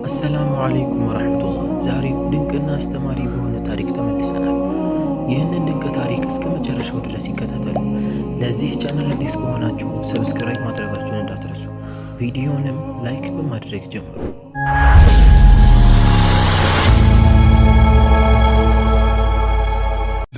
አሰላሙ አለይኩም ወራህመቱላህ። ዛሬ ድንቅና አስተማሪ በሆነ ታሪክ ተመልሰናል። ይህንን ድንቅ ታሪክ እስከ መጨረሻው ድረስ ይከታተሉ። ለዚህ ቻናል አዲስ ከሆናችሁ ሰብስክራይብ ማድረጋችሁን እንዳትረሱ። ቪዲዮንም ላይክ በማድረግ ጀምሩ።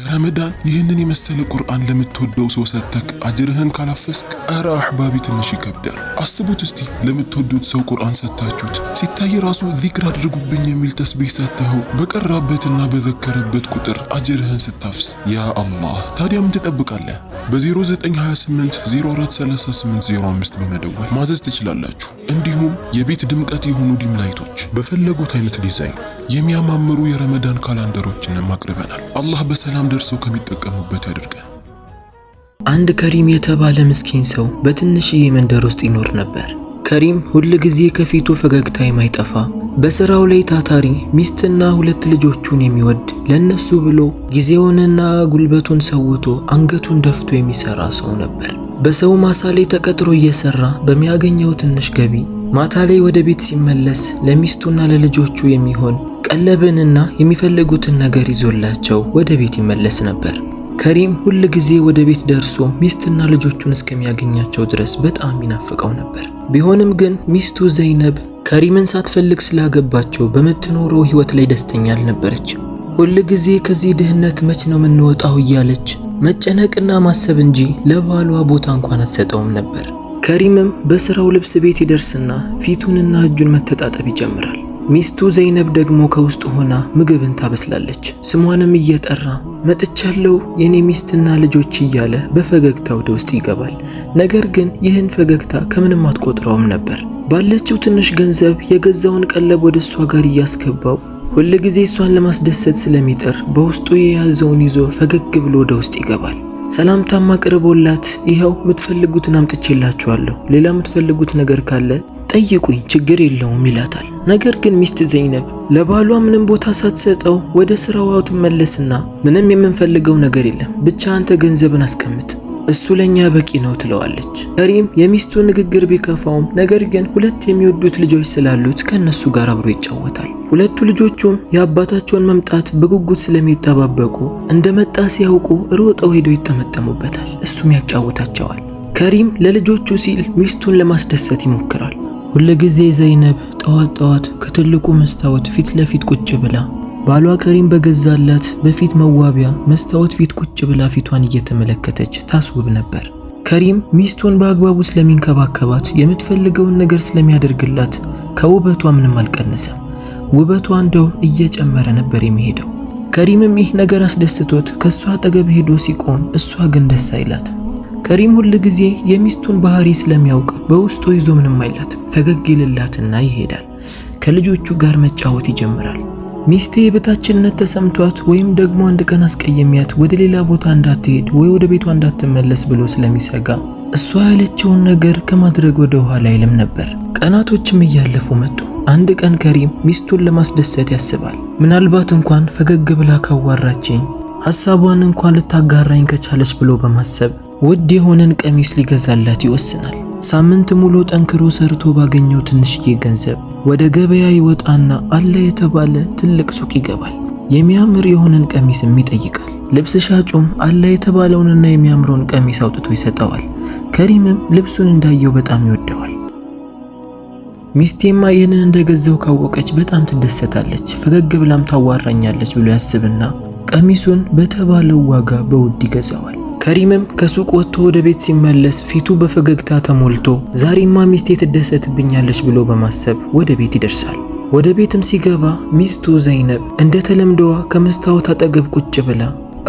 ረመዳን ይህንን የመሰለ ቁርአን ለምትወደው ሰው ሰጥተክ አጅርህን ካላፈስክ አረ አህባቢ ትንሽ ይከብዳል። አስቡት እስቲ ለምትወዱት ሰው ቁርአን ሰጥታችሁት ሲታይ ራሱ ዚክር አድርጉብኝ የሚል ተስቢህ ሰጥተኸው በቀራበትና በዘከረበት ቁጥር አጅርህን ስታፍስ ያ አላህ። ታዲያ ምን ትጠብቃለህ? በ0928 043805 በመደወል ማዘዝ ትችላላችሁ። እንዲሁም የቤት ድምቀት የሆኑ ዲም ላይቶች በፈለጉት አይነት ዲዛይን የሚያማምሩ የረመዳን ካላንደሮችንም አቅርበናል። አላህ በሰላም ደርሰው ከሚጠቀሙበት ያድርገን። አንድ ከሪም የተባለ ምስኪን ሰው በትንሽዬ መንደር ውስጥ ይኖር ነበር። ከሪም ሁል ጊዜ ከፊቱ ፈገግታ የማይጠፋ በስራው ላይ ታታሪ፣ ሚስትና 2 ልጆቹን የሚወድ ለነሱ ብሎ ጊዜውንና ጉልበቱን ሰውቶ አንገቱን ደፍቶ የሚሰራ ሰው ነበር። በሰው ማሳ ላይ ተቀጥሮ እየሰራ በሚያገኘው ትንሽ ገቢ ማታ ላይ ወደ ቤት ሲመለስ ለሚስቱና ለልጆቹ የሚሆን ቀለብንና የሚፈልጉትን ነገር ይዞላቸው ወደ ቤት ይመለስ ነበር። ከሪም ሁል ጊዜ ወደ ቤት ደርሶ ሚስትና ልጆቹን እስከሚያገኛቸው ድረስ በጣም ይናፍቀው ነበር። ቢሆንም ግን ሚስቱ ዘይነብ ከሪምን ሳትፈልግ ስላገባቸው በምትኖረው ህይወት ላይ ደስተኛ አልነበረችም። ሁል ጊዜ ከዚህ ድህነት መች ነው የምንወጣው እያለች መጨነቅና ማሰብ እንጂ ለባሏ ቦታ እንኳን አትሰጠውም ነበር። ከሪምም በስራው ልብስ ቤት ይደርስና ፊቱንና እጁን መተጣጠብ ይጀምራል። ሚስቱ ዘይነብ ደግሞ ከውስጥ ሆና ምግብን ታበስላለች። ስሟንም እየጠራ መጥቻለሁ የኔ ሚስትና ልጆች እያለ በፈገግታ ወደ ውስጥ ይገባል። ነገር ግን ይህን ፈገግታ ከምንም አትቆጥረውም ነበር። ባለችው ትንሽ ገንዘብ የገዛውን ቀለብ ወደ እሷ ጋር እያስገባው ሁል ጊዜ እሷን ለማስደሰት ስለሚጥር በውስጡ የያዘውን ይዞ ፈገግ ብሎ ወደ ውስጥ ይገባል። ሰላምታም አቅርቦላት ይኸው የምትፈልጉትን አምጥቼላችኋለሁ፣ ሌላ የምትፈልጉት ነገር ካለ ጠይቁኝ ችግር የለውም ይላታል። ነገር ግን ሚስት ዘይነብ ለባሏ ምንም ቦታ ሳትሰጠው ወደ ስራዋ ትመለስና ምንም የምንፈልገው ነገር የለም ብቻ አንተ ገንዘብን አስቀምጥ፣ እሱ ለኛ በቂ ነው ትለዋለች። ከሪም የሚስቱ ንግግር ቢከፋውም ነገር ግን 2 የሚወዱት ልጆች ስላሉት ከነሱ ጋር አብሮ ይጫወታል። 2 ልጆቹም የአባታቸውን መምጣት በጉጉት ስለሚጠባበቁ እንደመጣ ሲያውቁ ሮጠው ሄደው ይጠመጠሙበታል። እሱም ያጫውታቸዋል። ከሪም ለልጆቹ ሲል ሚስቱን ለማስደሰት ይሞክራል። ሁል ጊዜ ዘይነብ ጠዋት ከትልቁ መስታወት ፊት ለፊት ቁጭ ብላ ባሏ ከሪም በገዛላት በፊት መዋቢያ መስታወት ፊት ቁጭ ብላ ፊቷን እየተመለከተች ታስውብ ነበር። ከሪም ሚስቱን በአግባቡ ስለሚንከባከባት የምትፈልገውን ነገር ስለሚያደርግላት ከውበቷ ምንም አልቀነሰም። ውበቷ እንደው እየጨመረ ነበር የሚሄደው። ከሪምም ይህ ነገር አስደስቶት ከሷ አጠገብ ሄዶ ሲቆም እሷ ግን ደስ አይላት። ከሪም ሁል ጊዜ የሚስቱን ባህሪ ስለሚያውቅ በውስጡ ይዞ ምንም አይላት፣ ፈገግ ይልላትና ይሄዳል። ከልጆቹ ጋር መጫወት ይጀምራል። ሚስቴ የበታችነት ተሰምቷት ወይም ደግሞ አንድ ቀን አስቀየሚያት ወደ ሌላ ቦታ እንዳትሄድ ወይ ወደ ቤቷ እንዳትመለስ ብሎ ስለሚሰጋ እሷ ያለችውን ነገር ከማድረግ ወደ ኋላ አይልም ነበር። ቀናቶችም እያለፉ መጡ። አንድ ቀን ከሪም ሚስቱን ለማስደሰት ያስባል። ምናልባት እንኳን ፈገግ ብላ ካዋራችኝ ሐሳቧን እንኳን ልታጋራኝ ከቻለች ብሎ በማሰብ ውድ የሆነን ቀሚስ ሊገዛላት ይወስናል። ሳምንት ሙሉ ጠንክሮ ሰርቶ ባገኘው ትንሽዬ ገንዘብ ወደ ገበያ ይወጣና አለ የተባለ ትልቅ ሱቅ ይገባል። የሚያምር የሆነን ቀሚስም ይጠይቃል። ልብስ ሻጩም አለ የተባለውንና የሚያምረውን ቀሚስ አውጥቶ ይሰጠዋል። ከሪምም ልብሱን እንዳየው በጣም ይወደዋል። ሚስቴማ ይህንን እንደገዛው ካወቀች በጣም ትደሰታለች፣ ፈገግ ብላም ታዋራኛለች ብሎ ያስብና ቀሚሱን በተባለው ዋጋ በውድ ይገዛዋል። ከሪምም ከሱቅ ወጥቶ ወደ ቤት ሲመለስ ፊቱ በፈገግታ ተሞልቶ ዛሬማ ሚስቴ ትደሰትብኛለች ብሎ በማሰብ ወደ ቤት ይደርሳል። ወደ ቤትም ሲገባ ሚስቱ ዘይነብ እንደተለምዶዋ ከመስታወት አጠገብ ቁጭ ብላ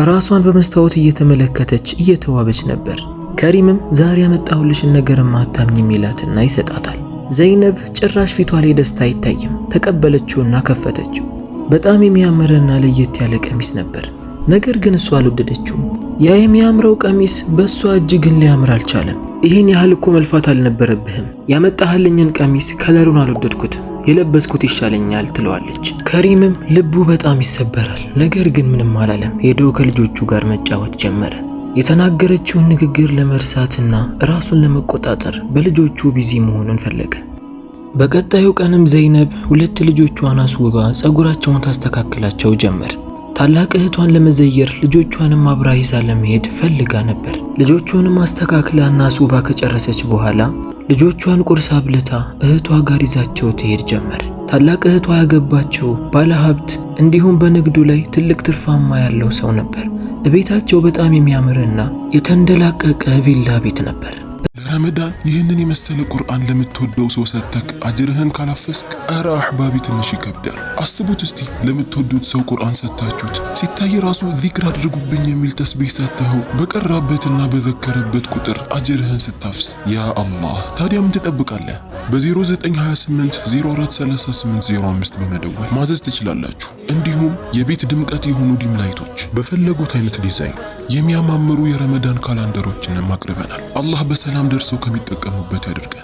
ራሷን በመስታወት እየተመለከተች እየተዋበች ነበር። ከሪምም ዛሬ ያመጣሁልሽን ነገርማ አታምኝም ይላትና ይሰጣታል። ዘይነብ ጭራሽ ፊቷ ላይ ደስታ አይታይም። ተቀበለችውና ከፈተችው። በጣም የሚያምርና ለየት ያለ ቀሚስ ነበር። ነገር ግን እሷ አልወደደችውም። ያ የሚያምረው ቀሚስ በእሷ እጅ ግን ሊያምር አልቻለም። ይህን ያህል እኮ መልፋት አልነበረብህም፣ ያመጣህልኝን ቀሚስ ከለሩን አልወደድኩትም፣ የለበስኩት ይሻለኛል ትለዋለች። ከሪምም ልቡ በጣም ይሰበራል። ነገር ግን ምንም አላለም። ሄዶ ከልጆቹ ጋር መጫወት ጀመረ። የተናገረችውን ንግግር ለመርሳትና ራሱን ለመቆጣጠር በልጆቹ ቢዚ መሆኑን ፈለገ። በቀጣዩ ቀንም ዘይነብ ሁለት ልጆቿን አስውባ ጸጉራቸውን ታስተካክላቸው ጀመር። ታላቅ እህቷን ለመዘየር ልጆቿንም አብራ ይዛ ለመሄድ ፈልጋ ነበር። ልጆቿንም አስተካክላና አስውባ ከጨረሰች በኋላ ልጆቿን ቁርስ አብልታ እህቷ ጋር ይዛቸው ትሄድ ጀመር። ታላቅ እህቷ ያገባችው ባለሀብት እንዲሁም በንግዱ ላይ ትልቅ ትርፋማ ያለው ሰው ነበር። ቤታቸው በጣም የሚያምርና የተንደላቀቀ ቪላ ቤት ነበር። ለረመዳን ይህንን የመሰለ ቁርአን ለምትወደው ሰው ሰጥተክ አጅርህን ካላፈስክ አረ አህባቢ ትንሽ ይከብዳል። አስቡት እስቲ ለምትወዱት ሰው ቁርአን ሰጥታችሁት ሲታይ ራሱ ዚክር አድርጉብኝ የሚል ተስቢህ ሰጥተኸው በቀራበትና በዘከረበት ቁጥር አጅርህን ስታፍስ ያ አላህ። ታዲያ ምን ትጠብቃለህ? በ0928 043805 በመደወል ማዘዝ ትችላላችሁ። እንዲሁም የቤት ድምቀት የሆኑ ዲም ላይቶች በፈለጉት አይነት ዲዛይን የሚያማምሩ የረመዳን ካላንደሮችንም አቅርበናል። አላህ በሰላም ደርሰው ከሚጠቀሙበት ያድርገን።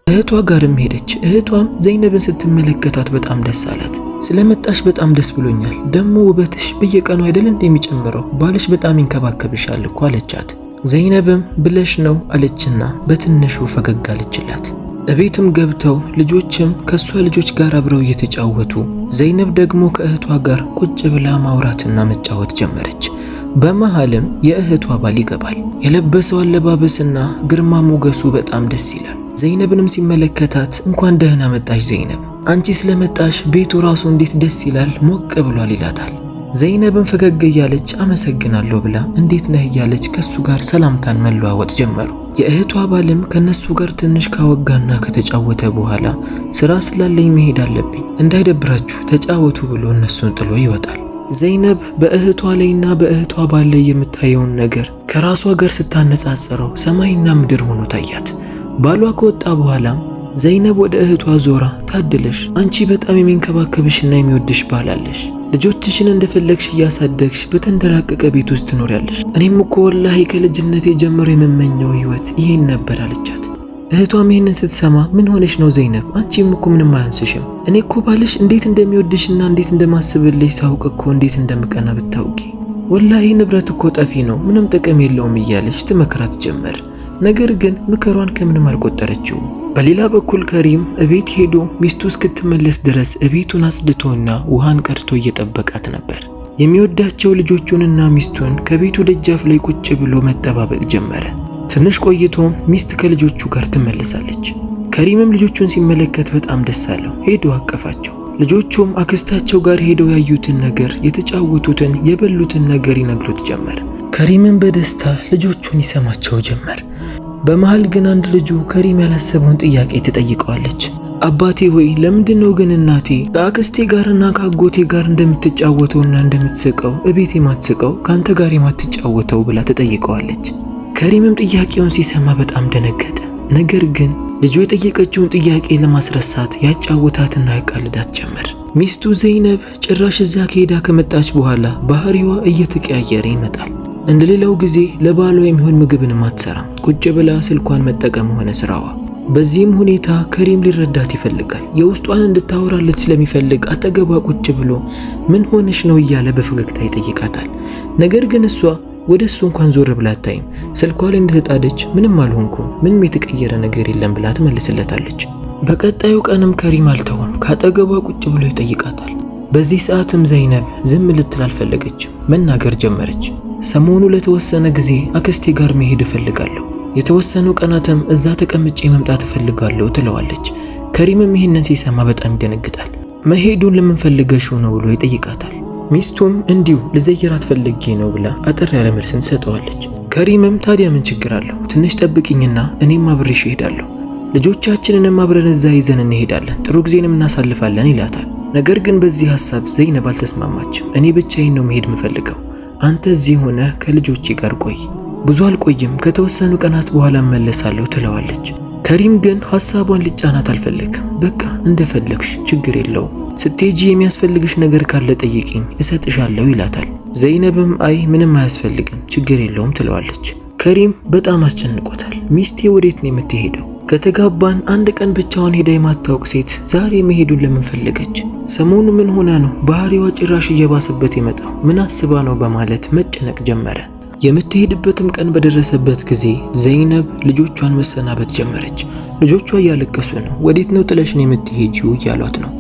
እህቷ ጋርም ሄደች። እህቷም ዘይነብን ስትመለከታት በጣም ደስ አላት። ስለመጣሽ በጣም ደስ ብሎኛል። ደግሞ ውበትሽ በየቀኑ አይደል እንደሚጨምረው ባልሽ በጣም ይንከባከብሻል እኮ አለቻት። ዘይነብም ብለሽ ነው አለችና በትንሹ ፈገግ አለችላት። እቤትም ገብተው ልጆችም ከሷ ልጆች ጋር አብረው እየተጫወቱ ዘይነብ ደግሞ ከእህቷ ጋር ቁጭ ብላ ማውራትና መጫወት ጀመረች። በመሃልም የእህቷ ባል ይገባል። የለበሰው አለባበስና ግርማ ሞገሱ በጣም ደስ ይላል። ዘይነብንም ሲመለከታት እንኳን ደህና መጣሽ ዘይነብ፣ አንቺ ስለመጣሽ ቤቱ ራሱ እንዴት ደስ ይላል ሞቅ ብሏል ይላታል። ዘይነብን ፈገግ እያለች አመሰግናለሁ ብላ እንዴት ነህ እያለች ከሱ ጋር ሰላምታን መለዋወጥ ጀመሩ። የእህቷ ባልም ከነሱ ጋር ትንሽ ካወጋና ከተጫወተ በኋላ ስራ ስላለኝ መሄድ አለብኝ እንዳይደብራችሁ ተጫወቱ ብሎ እነሱን ጥሎ ይወጣል። ዘይነብ በእህቷ ላይና በእህቷ ባል ላይ የምታየውን ነገር ከራሷ ጋር ስታነጻጽረው ሰማይና ምድር ሆኖ ታያት። ባሏ ከወጣ በኋላም ዘይነብ ወደ እህቷ ዞራ ታድለሽ፣ አንቺ በጣም የሚንከባከብሽና የሚወድሽ ባል አለሽ። ልጆችሽን እንደፈለግሽ እያሳደግሽ በተንደላቀቀ ቤት ውስጥ ትኖሪያለሽ። እኔም እኮ ወላሂ ከልጅነቴ ጀምሮ የምመኘው ህይወት ይሄን ነበር አለቻት። እህቷም ይህንን ስትሰማ ምን ሆነሽ ነው ዘይነብ? አንቺም እኮ ምንም አያንስሽም። እኔ እኮ ባልሽ እንዴት እንደሚወድሽና እንዴት እንደማስብልሽ ሳውቅ እኮ እንዴት እንደምቀና ብታውቂ። ወላሂ ንብረት እኮ ጠፊ ነው፣ ምንም ጥቅም የለውም እያለች ትመክራት ጀመር። ነገር ግን ምክሯን ከምንም አልቆጠረችው። በሌላ በኩል ከሪም እቤት ሄዶ ሚስቱ እስክትመለስ ድረስ እቤቱን አጽድቶና ውሃን ቀርቶ እየጠበቃት ነበር። የሚወዳቸው ልጆቹንና ሚስቱን ከቤቱ ደጃፍ ላይ ቁጭ ብሎ መጠባበቅ ጀመረ። ትንሽ ቆይቶም ሚስት ከልጆቹ ጋር ትመለሳለች። ከሪምም ልጆቹን ሲመለከት በጣም ደስ አለው። ሄዶ አቀፋቸው። ልጆቹም አክስታቸው ጋር ሄደው ያዩትን ነገር፣ የተጫወቱትን፣ የበሉትን ነገር ይነግሩት ጀመር። ከሪምም በደስታ ልጆቹን ይሰማቸው ጀመር። በመሃል ግን አንድ ልጁ ከሪም ያላሰበውን ጥያቄ ትጠይቀዋለች። አባቴ ሆይ ለምንድነው ግን እናቴ ከአክስቴ ጋርና ከአጎቴ ጋር እንደምትጫወተውና እንደምትስቀው እቤት የማትስቀው ካንተ ጋር የማትጫወተው ብላ ትጠይቀዋለች። ከሪምም ጥያቄውን ሲሰማ በጣም ደነገጠ። ነገር ግን ልጁ የጠየቀችውን ጥያቄ ለማስረሳት ያጫወታትና ያቃልዳት ጀመር። ሚስቱ ዘይነብ ጭራሽ እዛ ከሄዳ ከመጣች በኋላ ባህሪዋ እየተቀያየረ ይመጣል። እንደሌላው ጊዜ ለባሏ የሚሆን ምግብንም አትሰራም። ቁጭ ብላ ስልኳን መጠቀም ሆነ ስራዋ። በዚህም ሁኔታ ከሪም ሊረዳት ይፈልጋል። የውስጧን እንድታወራለት ስለሚፈልግ አጠገቧ ቁጭ ብሎ ምን ሆነሽ ነው እያለ በፈገግታ ይጠይቃታል። ነገር ግን እሷ ወደ እሱ እንኳን ዞር ብላ አታይም። ስልኳ ላይ እንደተጣደች ምንም አልሆንኩም፣ ምንም የተቀየረ ነገር የለም ብላ ትመልስለታለች። በቀጣዩ ቀንም ከሪም አልተወም፣ ካጠገቧ ቁጭ ብሎ ይጠይቃታል። በዚህ ሰዓትም ዘይነብ ዝም ልትል አልፈለገችም፣ መናገር ጀመረች። ሰሞኑ ለተወሰነ ጊዜ አክስቴ ጋር መሄድ እፈልጋለሁ፣ የተወሰኑ ቀናትም እዛ ተቀምጬ መምጣት እፈልጋለሁ ትለዋለች። ከሪምም ይህንን ሲሰማ በጣም ይደነግጣል። መሄዱን ለምን ፈልገሽው ነው ብሎ ይጠይቃታል። ሚስቱም እንዲሁ ልዘይራት ፈልጌ ነው ብላ አጠር ያለ መልስን ትሰጠዋለች። ከሪምም ታዲያ ምን ችግር አለው? ትንሽ ጠብቅኝና እኔም አብሬሽ እሄዳለሁ፣ ልጆቻችንንም አብረን እዛ ይዘን እንሄዳለን፣ ጥሩ ጊዜንም እናሳልፋለን ይላታል። ነገር ግን በዚህ ሐሳብ ዘይነብ አልተስማማችም። እኔ ብቻዬን ነው መሄድ የምፈልገው፣ አንተ እዚህ ሆነ ከልጆቼ ጋር ቆይ፣ ብዙ አልቆይም፣ ከተወሰኑ ቀናት በኋላ እመለሳለሁ ትለዋለች። ከሪም ግን ሐሳቧን ሊጫናት አልፈለግም። በቃ እንደፈለግሽ ችግር የለውም፣ ስትሄጂ የሚያስፈልግሽ ነገር ካለ ጠይቂኝ እሰጥሻለሁ ይላታል። ዘይነብም አይ ምንም አያስፈልግም ችግር የለውም ትለዋለች። ከሪም በጣም አስጨንቆታል። ሚስቴ ወዴት ነው የምትሄደው? ከተጋባን አንድ ቀን ብቻዋን ሄዳ የማታውቅ ሴት ዛሬ መሄዱን ለምን ፈለገች? ሰሞኑ ምን ሆና ነው ባህሪዋ ጭራሽ እየባሰበት የመጣው? ምን አስባ ነው በማለት መጨነቅ ጀመረ። የምትሄድበትም ቀን በደረሰበት ጊዜ ዘይነብ ልጆቿን መሰናበት ጀመረች። ልጆቿ እያለቀሱ ነው። ወዴት ነው ጥለሽን የምትሄጂው እያሏት ነው።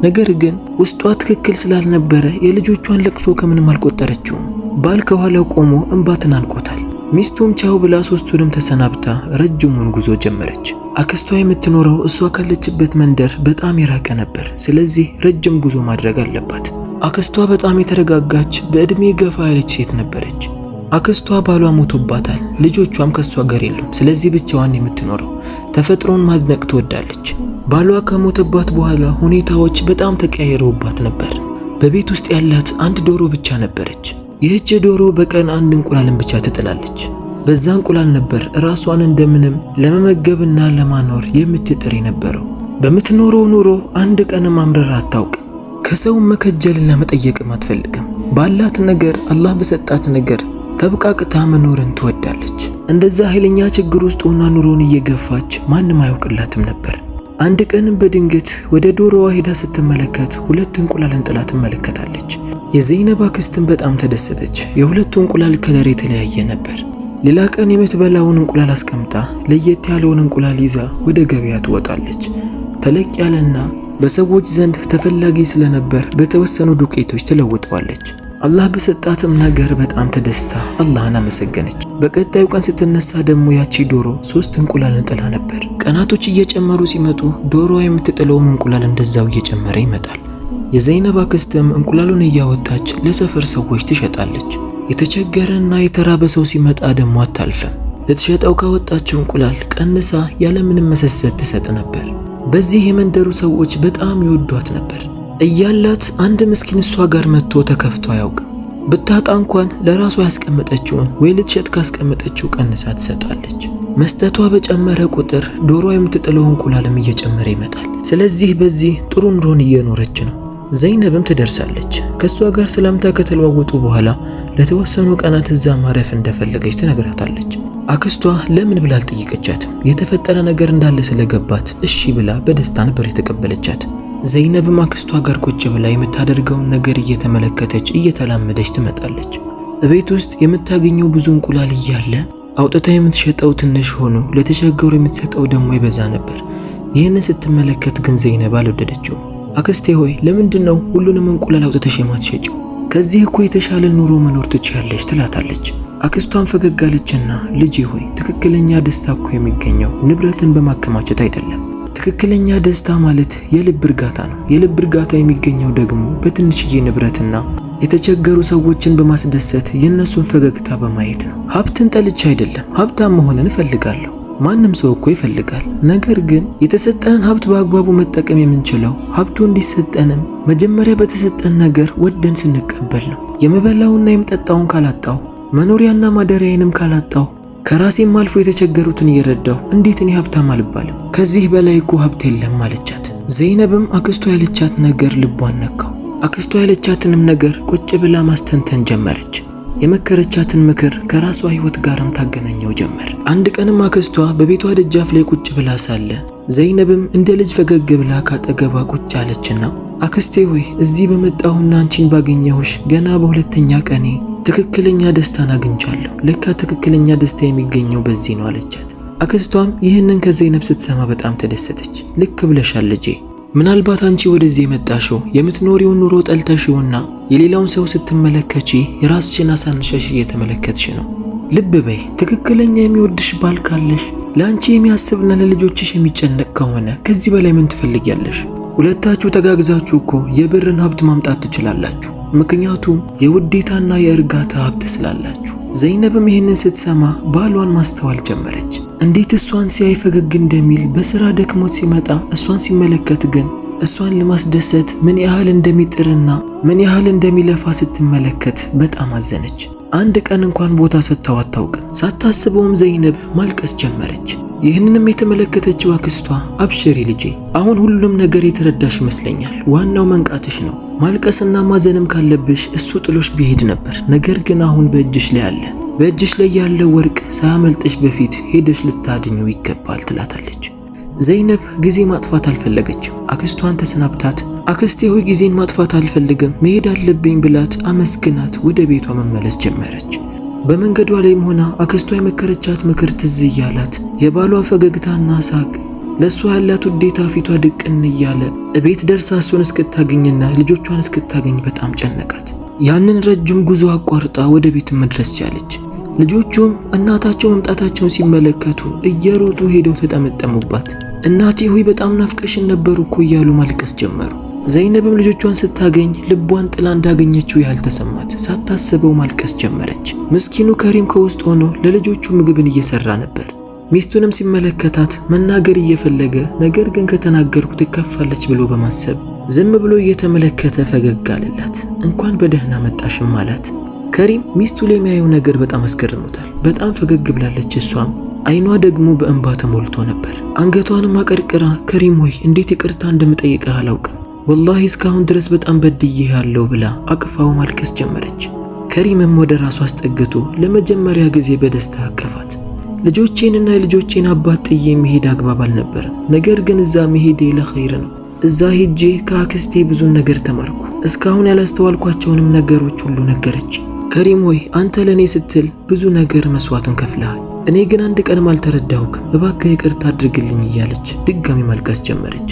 ነገር ግን ውስጧ ትክክል ስላልነበረ የልጆቿን ለቅሶ ከምንም አልቆጠረችውም። ባል ከኋላው ቆሞ እንባ ተናንቆታል። ሚስቱም ቻው ብላ ሶስቱንም ተሰናብታ ረጅሙን ጉዞ ጀመረች። አክስቷ የምትኖረው እሷ ካለችበት መንደር በጣም የራቀ ነበር። ስለዚህ ረጅም ጉዞ ማድረግ አለባት። አክስቷ በጣም የተረጋጋች በእድሜ ገፋ ያለች ሴት ነበረች። አክስቷ ባሏ ሞቶባታል። ልጆቿም ከሷ ጋር የሉም። ስለዚህ ብቻዋን የምትኖረው ተፈጥሮን ማድነቅ ትወዳለች። ባሏ ከሞተባት በኋላ ሁኔታዎች በጣም ተቀያይረውባት ነበር። በቤት ውስጥ ያላት አንድ ዶሮ ብቻ ነበረች። ይህች ዶሮ በቀን አንድ እንቁላልን ብቻ ትጥላለች። በዛ እንቁላል ነበር ራሷን እንደምንም ለመመገብና ለማኖር የምትጥር የነበረው። በምትኖረው ኑሮ አንድ ቀንም አምረራ አታውቅ። ከሰውም መከጀልና መጠየቅም አትፈልግም። ባላት ነገር አላህ በሰጣት ነገር ተብቃቅታ መኖርን ትወዳለች። እንደዛ ኃይለኛ ችግር ውስጥ ሆና ኑሮን እየገፋች ማንም አያውቅላትም ነበር። አንድ ቀንም በድንገት ወደ ዶሮዋ ሄዳ ስትመለከት ሁለት እንቁላልን ጥላ ትመለከታለች። የዘይነብ አክስትን በጣም ተደሰተች። የሁለቱ እንቁላል ከለር የተለያየ ነበር። ሌላ ቀን የምትበላውን እንቁላል አስቀምጣ ለየት ያለውን እንቁላል ይዛ ወደ ገበያ ትወጣለች። ተለቅ ያለና በሰዎች ዘንድ ተፈላጊ ስለነበር በተወሰኑ ዱቄቶች ትለውጠዋለች። አላህ በሰጣትም ነገር በጣም ተደስታ አላህን አመሰገነች። በቀጣዩ ቀን ስትነሳ ደግሞ ያቺ ዶሮ 3 እንቁላልን ጥላ ነበር። ቀናቶች እየጨመሩ ሲመጡ ዶሮዋ የምትጥለውም እንቁላል እንደዛው እየጨመረ ይመጣል። የዘይነብ አክስትም እንቁላሉን እያወጣች ለሰፈር ሰዎች ትሸጣለች። የተቸገረና የተራበ ሰው ሲመጣ ደግሞ አታልፍም። ልትሸጠው ካወጣችው እንቁላል ቀንሳ ያለምንም መሰሰት ትሰጥ ነበር። በዚህ የመንደሩ ሰዎች በጣም ይወዷት ነበር። እያላት አንድ ምስኪን እሷ ጋር መጥቶ ተከፍቶ አያውቅም። ብታጣ እንኳን ለራሷ ያስቀመጠችውን ወይ ልትሸጥ ካስቀመጠችው ቀንሳ ትሰጣለች። መስጠቷ በጨመረ ቁጥር ዶሮ የምትጥለው እንቁላልም እየጨመረ ይመጣል። ስለዚህ በዚህ ጥሩ ኑሮን እየኖረች ነው። ዘይነብም ትደርሳለች። ከሷ ጋር ሰላምታ ከተለዋወጡ በኋላ ለተወሰኑ ቀናት እዛ ማረፍ እንደፈለገች ትነግራታለች። አክስቷ ለምን ብላ አልጠየቀቻትም። የተፈጠረ ነገር እንዳለ ስለገባት እሺ ብላ በደስታ ነበር የተቀበለቻት። ዘይነብም አክስቷ ጋር ቁጭ ብላ የምታደርገውን ነገር እየተመለከተች እየተላመደች ትመጣለች። በቤት ውስጥ የምታገኘው ብዙ እንቁላል እያለ አውጥታ የምትሸጠው ትንሽ ሆኖ ለተቸገሩ የምትሰጠው ደግሞ ይበዛ ነበር። ይህንን ስትመለከት ግን ዘይነብ አልወደደችውም። አክስቴ ሆይ ለምንድነው ሁሉንም እንቁላል አውጥተሽ የማትሸጪው? ከዚህ እኮ የተሻለ ኑሮ መኖር ትችያለሽ ትላታለች። አክስቷን ፈገግ አለችና ልጄ ሆይ ትክክለኛ ደስታ እኮ የሚገኘው ንብረትን በማከማቸት አይደለም። ትክክለኛ ደስታ ማለት የልብ እርጋታ ነው። የልብ እርጋታ የሚገኘው ደግሞ በትንሽዬ ንብረትና የተቸገሩ ሰዎችን በማስደሰት የነሱን ፈገግታ በማየት ነው። ሀብትን ጠልቼ አይደለም፣ ሀብታም መሆንን እፈልጋለሁ። ማንም ሰው እኮ ይፈልጋል። ነገር ግን የተሰጠንን ሀብት በአግባቡ መጠቀም የምንችለው ሀብቱ እንዲሰጠንም መጀመሪያ በተሰጠን ነገር ወደን ስንቀበል ነው። የምበላውና የምጠጣውን ካላጣው፣ መኖሪያና ማደሪያዬንም ካላጣው፣ ከራሴም አልፎ የተቸገሩትን እየረዳሁ እንዴት እኔ ሀብታም አልባልም? ከዚህ በላይ እኮ ሀብት የለም አለቻት። ዘይነብም አክስቷ ያለቻት ነገር ልቧን ነካው። አክስቷ ያለቻትንም ነገር ቁጭ ብላ ማስተንተን ጀመረች። የመከረቻትን ምክር ከራሷ ህይወት ጋርም ታገናኘው ጀመር። አንድ ቀንም አክስቷ በቤቷ ደጃፍ ላይ ቁጭ ብላ ሳለ ዘይነብም እንደ ልጅ ፈገግ ብላ ካጠገቧ ቁጭ አለችና አክስቴ ሆይ እዚህ በመጣሁና አንቺን ባገኘሁሽ ገና በሁለተኛ ቀኔ ትክክለኛ ደስታን አግኝቻለሁ። ለካ ትክክለኛ ደስታ የሚገኘው በዚህ ነው አለቻት። አክስቷም ይህንን ከዘይነብ ስትሰማ በጣም ተደሰተች። ልክ ብለሻል ልጄ፣ ምናልባት አንቺ ወደዚህ የመጣሽው የምትኖሪውን ኑሮ ጠልተሽውና የሌላውን ሰው ስትመለከቺ የራስሽን አሳንሸሽ እየተመለከትሽ ነው። ልብ በይ፣ ትክክለኛ የሚወድሽ ባል ካለሽ ለአንቺ የሚያስብና ለልጆችሽ የሚጨነቅ ከሆነ ከዚህ በላይ ምን ትፈልጊያለሽ? ሁለታችሁ ተጋግዛችሁ እኮ የብርን ሀብት ማምጣት ትችላላችሁ። ምክንያቱም የውዴታና የእርጋታ ሀብት ስላላችሁ። ዘይነብም ይህንን ስትሰማ ባሏን ማስተዋል ጀመረች። እንዴት እሷን ሲያይ ፈገግ እንደሚል፣ በስራ ደክሞት ሲመጣ እሷን ሲመለከት ግን እሷን ለማስደሰት ምን ያህል እንደሚጥርና ምን ያህል እንደሚለፋ ስትመለከት በጣም አዘነች። አንድ ቀን እንኳን ቦታ ሰጥታው አታውቅም። ሳታስበውም ዘይነብ ማልቀስ ጀመረች። ይህንንም የተመለከተችው አክስቷ አብሽሪ ልጄ፣ አሁን ሁሉም ነገር የተረዳሽ ይመስለኛል። ዋናው መንቃትሽ ነው። ማልቀስና ማዘንም ካለብሽ እሱ ጥሎሽ ቢሄድ ነበር። ነገር ግን አሁን በእጅሽ ላይ አለ። በእጅሽ ላይ ያለው ወርቅ ሳያመልጥሽ በፊት ሄደሽ ልታድኘው ይገባል ትላታለች። ዘይነብ ጊዜ ማጥፋት አልፈለገችም። አክስቷን ተሰናብታት አክስቴ ሆይ ጊዜን ማጥፋት አልፈልግም መሄድ አለብኝ ብላት አመስግናት ወደ ቤቷ መመለስ ጀመረች። በመንገዷ ላይም ሆና አክስቷ የመከረቻት ምክር ትዝ እያላት የባሏ ፈገግታና ሳቅ ለሷ ያላት ውዴታ ፊቷ ድቅን እያለ እቤት ደርሳ እሱን እስክታገኝና ልጆቿን እስክታገኝ በጣም ጨነቃት። ያንን ረጅም ጉዞ አቋርጣ ወደ ቤት መድረስ ቻለች። ልጆቹም እናታቸው መምጣታቸውን ሲመለከቱ እየሮጡ ሄደው ተጠመጠሙባት። እናቴ ሆይ በጣም ናፍቀሽን ነበር እኮ እያሉ ማልቀስ ጀመሩ። ዘይነብም ልጆቿን ስታገኝ ልቧን ጥላ እንዳገኘችው ያህል ተሰማት። ሳታስበው ማልቀስ ጀመረች። ምስኪኑ ከሪም ከውስጥ ሆኖ ለልጆቹ ምግብን እየሰራ ነበር። ሚስቱንም ሲመለከታት መናገር እየፈለገ ነገር ግን ከተናገርኩ ትከፋለች ብሎ በማሰብ ዝም ብሎ እየተመለከተ ፈገግ አለላት። እንኳን በደህና መጣሽም አላት። ከሪም ሚስቱ ላይ የሚያየው ነገር በጣም አስገርሞታል። በጣም ፈገግ ብላለች። እሷም አይኗ ደግሞ በእንባ ተሞልቶ ነበር። አንገቷንም አቀርቅራ ከሪም ሆይ እንዴት ይቅርታ እንደምጠይቅህ አላውቅም፣ ወላሂ እስካሁን ድረስ በጣም በድዬህ ያለው ብላ አቅፋው ማልቀስ ጀመረች። ከሪምም ወደ ራሱ አስጠግቶ ለመጀመሪያ ጊዜ በደስታ አቀፋት። ልጆቼንና የልጆቼን አባት ጥዬ መሄድ አግባብ አልነበረም፣ ነገር ግን እዛ መሄዴ ለኸይር ነው። እዛ ሄጄ ከአክስቴ ብዙ ነገር ተማርኩ። እስካሁን ያላስተዋልኳቸውንም ነገሮች ሁሉ ነገረች። ከሪም ሆይ አንተ ለኔ ስትል ብዙ ነገር መስዋዕትን ከፍለሃል፣ እኔ ግን አንድ ቀንም አልተረዳሁክም፣ እባክህ ይቅርታ አድርግልኝ እያለች ድጋሚ ማልቀስ ጀመረች።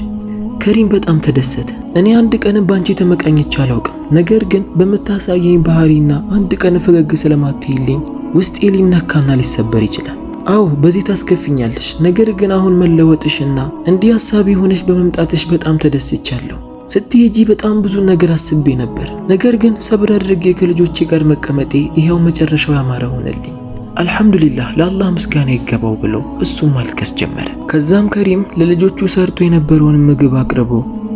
ከሪም በጣም ተደሰተ። እኔ አንድ ቀንም ባንቺ ተመቃኘች አላውቅም፣ ነገር ግን በምታሳየኝ ባህሪና አንድ ቀን ፈገግ ስለማትይልኝ ውስጤ ሊነካና ሊሰበር ይችላል። አዎ በዚህ ታስከፍኛለሽ፣ ነገር ግን አሁን መለወጥሽና እንዲህ ሐሳቢ ሆነሽ በመምጣትሽ በጣም ተደስቻለሁ። ስትሄጂ በጣም ብዙ ነገር አስቤ ነበር፣ ነገር ግን ሰብር አድርጌ ከልጆቼ ጋር መቀመጤ ይሄው መጨረሻው ያማረ ሆነልኝ። አልሐምዱሊላህ ለአላህ ምስጋና ይገባው ብሎ እሱም ማልቀስ ጀመረ። ከዛም ከሪም ለልጆቹ ሰርቶ የነበረውን ምግብ አቅርቦ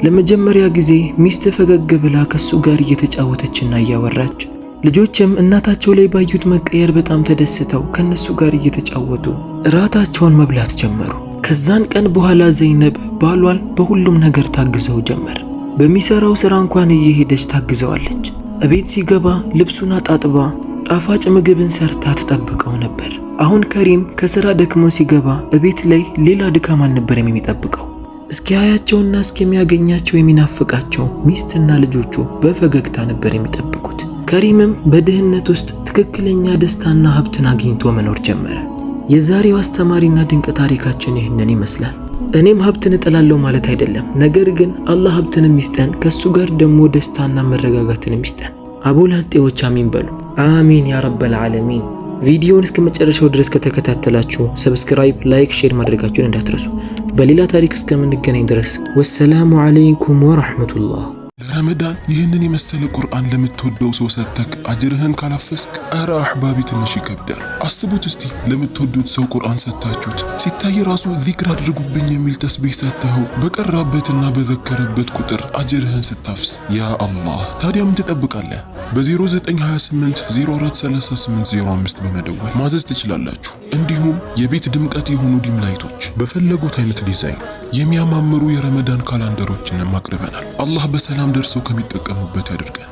ለመጀመሪያ ጊዜ ሚስት ፈገግ ብላ ከሱ ጋር እየተጫወተችና እያወራች ልጆችም እናታቸው ላይ ባዩት መቀየር በጣም ተደስተው ከነሱ ጋር እየተጫወቱ እራታቸውን መብላት ጀመሩ። ከዛን ቀን በኋላ ዘይነብ ባሏን በሁሉም ነገር ታግዘው ጀመር። በሚሰራው ስራ እንኳን እየሄደች ታግዘዋለች። እቤት ሲገባ ልብሱን አጣጥባ ጣፋጭ ምግብን ሰርታ ተጠብቀው ነበር። አሁን ከሪም ከስራ ደክሞ ሲገባ እቤት ላይ ሌላ ድካም አልነበረም የሚጠብቀው። እስኪያያቸውና እስኪያገኛቸው የሚናፍቃቸው ሚስትና ልጆቹ በፈገግታ ነበር የሚጠብቁት። ከሪምም በድህነት ውስጥ ትክክለኛ ደስታና ሀብትን አግኝቶ መኖር ጀመረ። የዛሬው አስተማሪና ድንቅ ታሪካችን ይህንን ይመስላል። እኔም ሀብትን እጠላለሁ ማለት አይደለም፣ ነገር ግን አላህ ሀብትንም ይስጠን፣ ከሱ ጋር ደግሞ ደስታና መረጋጋትንም ይስጠን። አቡላጤዎች አሚን በሉ። አሚን ያ ረበል ዓለሚን። ቪዲዮውን እስከ መጨረሻው ድረስ ከተከታተላችሁ ሰብስክራይብ፣ ላይክ፣ ሼር ማድረጋችሁን እንዳትረሱ። በሌላ ታሪክ እስከምንገናኝ ድረስ ወሰላሙ አለይኩም ወራህመቱላህ። ለረመዳን ይህንን የመሰለ ቁርአን ለምትወደው ሰው ሰጥተክ አጅርህን ካላፈስክ አረ አህባቢ ትንሽ ይከብዳል። አስቡት እስቲ ለምትወዱት ሰው ቁርአን ሰጥታችሁት ሲታይ ራሱ ዚክር አድርጉብኝ የሚል ተስቢህ ሰጥተኸው በቀራበትና በዘከረበት ቁጥር አጅርህን ስታፍስ ያ አላህ። ታዲያ ምን ትጠብቃለህ? በ0928 043805 በመደወል ማዘዝ ትችላላችሁ። እንዲሁም የቤት ድምቀት የሆኑ ዲም ላይቶች በፈለጉት አይነት ዲዛይን የሚያማምሩ የረመዳን ካላንደሮችንም አቅርበናል። አላህ በሰላም ደርሰው ከሚጠቀሙበት ያድርገን።